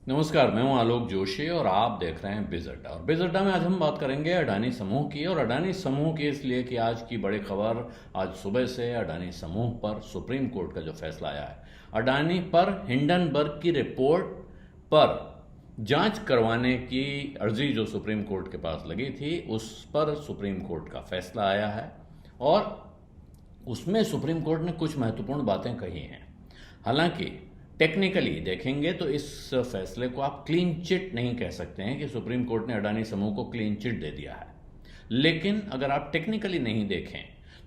नमस्कार, मैं हूं आलोक जोशी और आप देख रहे हैं बिज अड्डा। और बिज अड्डा में आज हम बात करेंगे अडानी समूह की। और अडानी समूह की इसलिए कि आज की बड़ी खबर, आज सुबह से अडानी समूह पर सुप्रीम कोर्ट का जो फैसला आया है, अडानी पर हिंडनबर्ग की रिपोर्ट पर जांच करवाने की अर्जी जो सुप्रीम कोर्ट के पास लगी थी, उस पर सुप्रीम कोर्ट का फैसला आया है। और उसमें सुप्रीम कोर्ट ने कुछ महत्वपूर्ण बातें कही हैं। हालांकि टेक्निकली देखेंगे तो इस फैसले को आप क्लीन चिट नहीं कह सकते हैं कि सुप्रीम कोर्ट ने अडानी समूह को क्लीन चिट दे दिया है। लेकिन अगर आप टेक्निकली नहीं देखें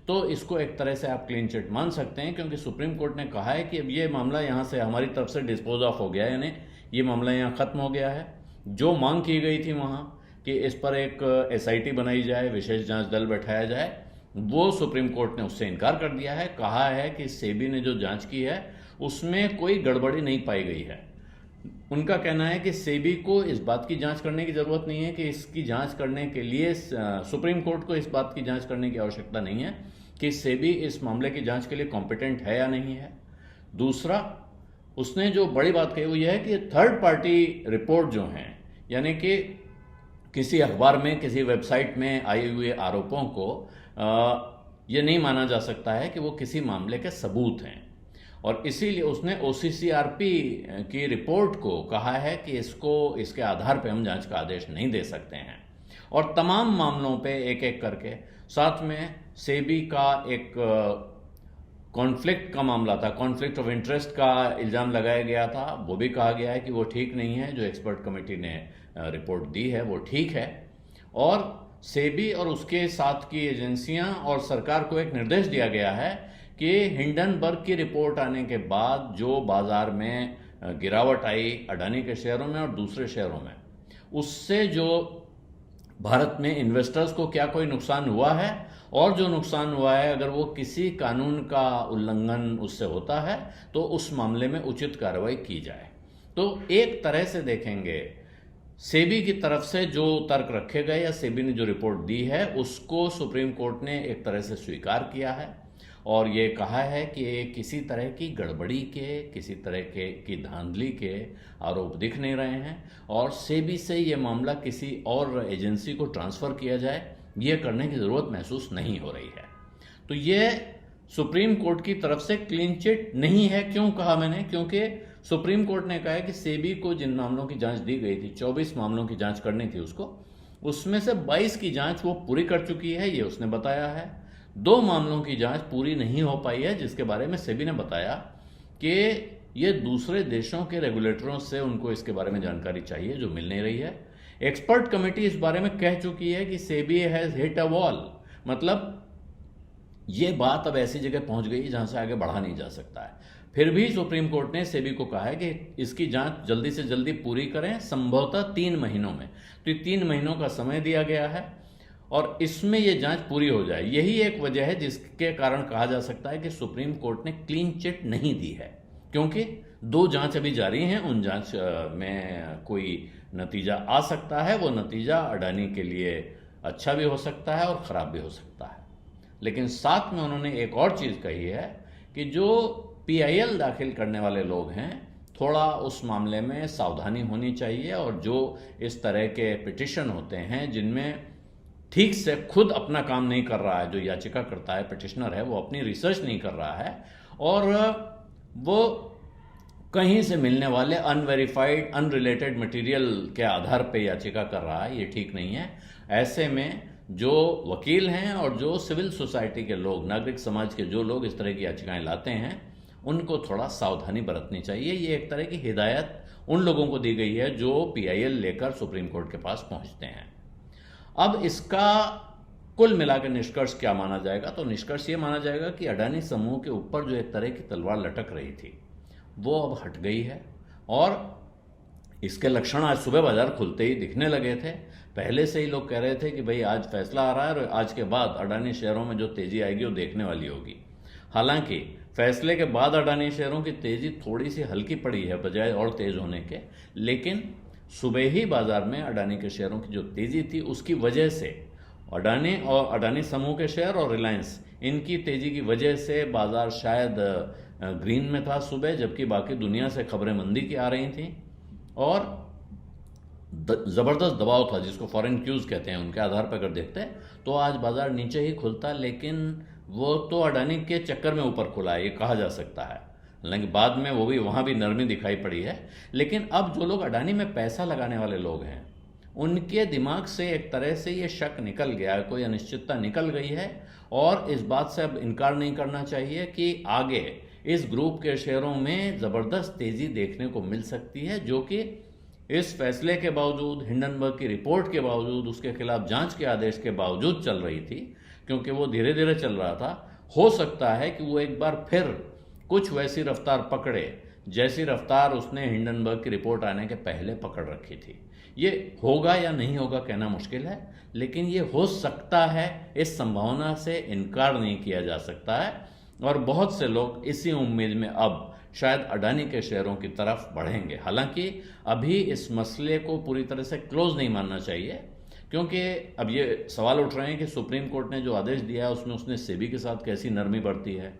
तो इसको एक तरह से आप क्लीन चिट मान सकते हैं, क्योंकि सुप्रीम कोर्ट ने कहा है कि अब ये मामला यहाँ से हमारी तरफ से डिस्पोज ऑफ हो गया है, यानी ये मामला यहाँ खत्म हो गया है। जो मांग की गई थी वहाँ कि इस पर एक एसआईटी बनाई जाए, विशेष जांच दल बैठाया जाए, वो सुप्रीम कोर्ट ने उससे इनकार कर दिया है। कहा है कि सेबी ने जो जांच की है उसमें कोई गड़बड़ी नहीं पाई गई है। उनका कहना है कि सेबी को इस बात की जांच करने की जरूरत नहीं है कि इसकी जांच करने के लिए सुप्रीम कोर्ट को इस बात की जांच करने की आवश्यकता नहीं है कि सेबी इस मामले की जांच के लिए कॉम्पिटेंट है या नहीं है। दूसरा, उसने जो बड़ी बात कही वो यह है कि थर्ड पार्टी रिपोर्ट जो हैं, यानी कि किसी अखबार में, किसी वेबसाइट में आए हुए आरोपों को ये नहीं माना जा सकता है कि वो किसी मामले के सबूत हैं। और इसीलिए उसने ओसीसीआरपी की रिपोर्ट को कहा है कि इसके आधार पे हम जांच का आदेश नहीं दे सकते हैं। और तमाम मामलों पे एक एक करके, साथ में सेबी का एक कॉन्फ्लिक्ट का मामला था, कॉन्फ्लिक्ट ऑफ इंटरेस्ट का इल्ज़ाम लगाया गया था, वो भी कहा गया है कि वो ठीक नहीं है। जो एक्सपर्ट कमेटी ने रिपोर्ट दी है वो ठीक है। और सेबी और उसके साथ की एजेंसियां और सरकार को एक निर्देश दिया गया है कि हिंडनबर्ग की रिपोर्ट आने के बाद जो बाजार में गिरावट आई अडानी के शेयरों में और दूसरे शेयरों में, उससे जो भारत में इन्वेस्टर्स को क्या कोई नुकसान हुआ है, और जो नुकसान हुआ है अगर वो किसी कानून का उल्लंघन उससे होता है तो उस मामले में उचित कार्रवाई की जाए। तो एक तरह से देखेंगे, सेबी की तरफ से जो तर्क रखे गए या सेबी ने जो रिपोर्ट दी है उसको सुप्रीम कोर्ट ने एक तरह से स्वीकार किया है और ये कहा है कि किसी तरह की गड़बड़ी के, किसी तरह के की धांधली के आरोप दिख नहीं रहे हैं, और सेबी से ये मामला किसी और एजेंसी को ट्रांसफ़र किया जाए, ये करने की ज़रूरत महसूस नहीं हो रही है। तो ये सुप्रीम कोर्ट की तरफ से क्लीन चिट नहीं है। क्यों कहा मैंने? क्योंकि सुप्रीम कोर्ट ने कहा है कि सेबी को जिन मामलों की जांच दी गई थी, 24 मामलों की जांच करनी थी उसको, उसमें से 22 की जांच वो पूरी कर चुकी है, ये उसने बताया है। 2 मामलों की जांच पूरी नहीं हो पाई है, जिसके बारे में सेबी ने बताया कि ये दूसरे देशों के रेगुलेटरों से उनको इसके बारे में जानकारी चाहिए जो मिल नहीं रही है। एक्सपर्ट कमेटी इस बारे में कह चुकी है कि SEBI has hit a wall, मतलब ये बात अब ऐसी जगह पहुंच गई जहां से आगे बढ़ा नहीं जा सकता है। फिर भी सुप्रीम कोर्ट ने सेबी को कहा है कि इसकी जांच जल्दी से जल्दी पूरी करें, संभवतः 3 महीनों में। तो ये 3 महीनों का समय दिया गया है और इसमें ये जांच पूरी हो जाए। यही एक वजह है जिसके कारण कहा जा सकता है कि सुप्रीम कोर्ट ने क्लीन चिट नहीं दी है, क्योंकि 2 जांच अभी जारी हैं। उन जांच में कोई नतीजा आ सकता है, वो नतीजा अडानी के लिए अच्छा भी हो सकता है और ख़राब भी हो सकता है। लेकिन साथ में उन्होंने एक और चीज़ कही है कि जो पीआईएल दाखिल करने वाले लोग हैं, थोड़ा उस मामले में सावधानी होनी चाहिए, और जो इस तरह के पिटिशन होते हैं जिनमें ठीक से खुद अपना काम नहीं कर रहा है, जो याचिका करता है, पिटिशनर है, वो अपनी रिसर्च नहीं कर रहा है और वो कहीं से मिलने वाले अनवेरिफाइड, अनरिलेटेड मटेरियल के आधार पे याचिका कर रहा है, ये ठीक नहीं है। ऐसे में जो वकील हैं और जो सिविल सोसाइटी के लोग, नागरिक समाज के जो लोग इस तरह की याचिकाएं लाते हैं, उनको थोड़ा सावधानी बरतनी चाहिए। ये एक तरह की हिदायत उन लोगों को दी गई है जो पीआईएल लेकर सुप्रीम कोर्ट के पास पहुंचते हैं। अब इसका कुल मिलाकर निष्कर्ष क्या माना जाएगा? तो निष्कर्ष ये माना जाएगा कि अडानी समूह के ऊपर जो एक तरह की तलवार लटक रही थी वो अब हट गई है, और इसके लक्षण आज सुबह बाजार खुलते ही दिखने लगे थे। पहले से ही लोग कह रहे थे कि भाई आज फैसला आ रहा है और आज के बाद अडानी शेयरों में जो तेजी आएगी वो देखने वाली होगी। हालांकि फैसले के बाद अडानी शेयरों की तेजी थोड़ी सी हल्की पड़ी है बजाय और तेज होने के, लेकिन सुबह ही बाजार में अडानी के शेयरों की जो तेजी थी उसकी वजह से अडानी और अडानी समूह के शेयर और रिलायंस, इनकी तेजी की वजह से बाजार शायद ग्रीन में था सुबह, जबकि बाकी दुनिया से खबरें मंदी की आ रही थी। और ज़बरदस्त दबाव था, जिसको फॉरेन क्यूज कहते हैं, उनके आधार पर अगर देखते हैं तो आज बाजार नीचे ही खुलता। लेकिन वो तो अडानी के चक्कर में ऊपर खुला है, ये कहा जा सकता है। हालांकि बाद में वो भी, वहाँ भी नरमी दिखाई पड़ी है। लेकिन अब जो लोग अडानी में पैसा लगाने वाले लोग हैं, उनके दिमाग से एक तरह से ये शक निकल गया है, कोई अनिश्चितता निकल गई है। और इस बात से अब इनकार नहीं करना चाहिए कि आगे इस ग्रुप के शेयरों में ज़बरदस्त तेज़ी देखने को मिल सकती है, जो कि इस फैसले के बावजूद, हिंडनबर्ग की रिपोर्ट के बावजूद, उसके खिलाफ जांच के आदेश के बावजूद चल रही थी। क्योंकि वो धीरे धीरे चल रहा था, हो सकता है कि वो एक बार फिर कुछ वैसी रफ्तार पकड़े जैसी रफ्तार उसने हिंडनबर्ग की रिपोर्ट आने के पहले पकड़ रखी थी। ये होगा या नहीं होगा कहना मुश्किल है, लेकिन ये हो सकता है, इस संभावना से इनकार नहीं किया जा सकता है। और बहुत से लोग इसी उम्मीद में अब शायद अडानी के शेयरों की तरफ बढ़ेंगे। हालांकि अभी इस मसले को पूरी तरह से क्लोज नहीं मानना चाहिए, क्योंकि अब ये सवाल उठ रहे हैं कि सुप्रीम कोर्ट ने जो आदेश दिया है उसमें उसने सेबी के साथ कैसी नरमी बरती है,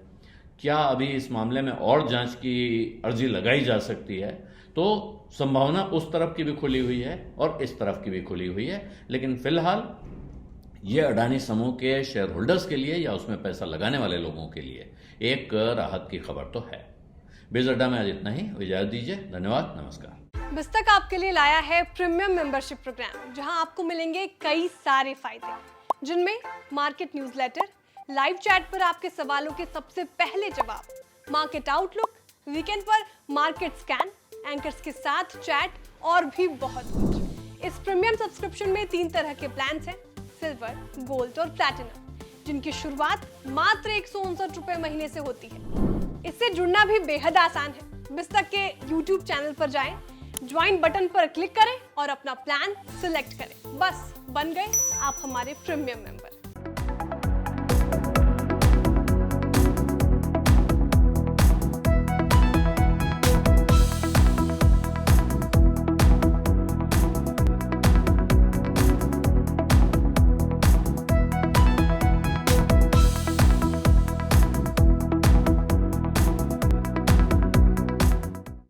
क्या अभी इस मामले में और जांच की अर्जी लगाई जा सकती है। तो संभावना उस तरफ की भी खुली हुई है और इस तरफ की भी खुली हुई है। लेकिन फिलहाल ये अडानी समूह के शेयर होल्डर्स के लिए या उसमें पैसा लगाने वाले लोगों के लिए एक राहत की खबर तो है। बिज अड्डा में आज इतना ही, इजाजत दीजिए, धन्यवाद, नमस्कार। बिस्तक आपके लिए लाया है प्रीमियम मेंबरशिप प्रोग्राम, जहां आपको मिलेंगे कई सारे फायदे, जिनमें मार्केट न्यूज़लेटर, लाइव चैट पर आपके सवालों के सबसे पहले जवाब, मार्केट आउटलुक, वीकेंड पर मार्केट स्कैन, एंकर्स के साथ चैट और भी बहुत कुछ। इस प्रीमियम सब्सक्रिप्शन में 3 तरह के प्लान्स हैं, सिल्वर, गोल्ड और प्लैटिनम, जिनकी शुरुआत मात्र 159 रुपए महीने से होती है। इससे जुड़ना भी बेहद आसान है। बिस्तक के YouTube चैनल पर जाएं, ज्वाइन बटन पर क्लिक करें और अपना प्लान सिलेक्ट करें। बस बन गए आप हमारे प्रीमियम मेंबर।